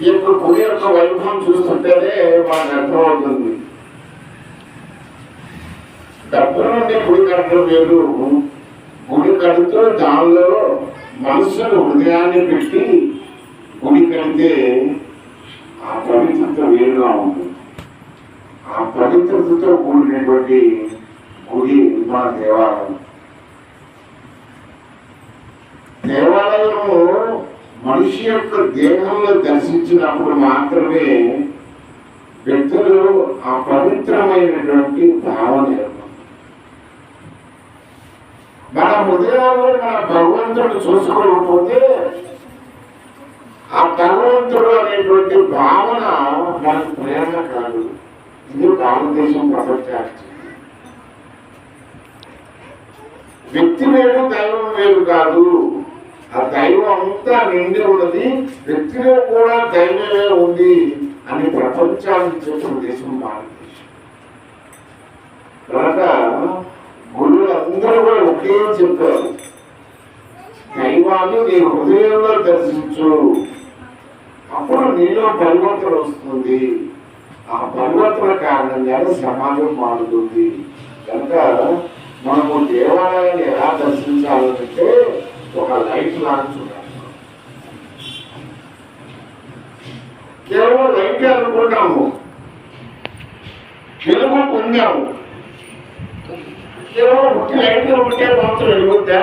ఈ యొక్క గుడి యొక్క వైభవం చూస్తుంటేనే మనకు అర్థమవుతుంది. డబ్బు నుండి గుడి కట్టడం వేరు, గుడి కడుతూ దానిలో మనసును హృదయాన్ని పెట్టి గుడి కడితే ఆ పవిత్రత వేరుగా ఉంటుంది. ఆ పవిత్రతతో కూడినటువంటి గుడి మన దేవాలయం. దేవాలయము మనిషి యొక్క దేహంలో దర్శించినప్పుడు మాత్రమే వ్యక్తులు ఆ పవిత్రమైనటువంటి భావన ఏర్పడుతుంది. మన హృదయాల్లో మన భగవంతుడు చూసుకోకపోతే ఆ భగవంతుడు అనేటువంటి భావన మనకు ప్రేరణ కాదు. ఇది భారతదేశం ప్రపంచానికి వ్యక్తి వేరు దైవం వేరు కాదు. ఆ దైవం అంతా నిండి ఉన్నది, వ్యక్తిలో కూడా దైవమే ఉంది అని ప్రపంచానికి చెప్పిన దేశం భారతదేశం. కనుక గురువులు అందరూ కూడా ఒకే చెప్పారు, దైవాన్ని నీ హృదయంలో దర్శించు, అప్పుడు నీలో పరివర్తన వస్తుంది. ఆ పరివర్తన కారణంగానే సమాజం మారుతుంది. కనుక మనము దేవాలయాన్ని ఎలా దర్శించాలంటే ఒక లైట్ లాగా చూడాలి. కేవలం లైట్ అనుకుంటాము, వెలుగు పొందాము, కేవలం ఒకటి లైట్ ఉంటే మాత్రం వెలుగుద్దా?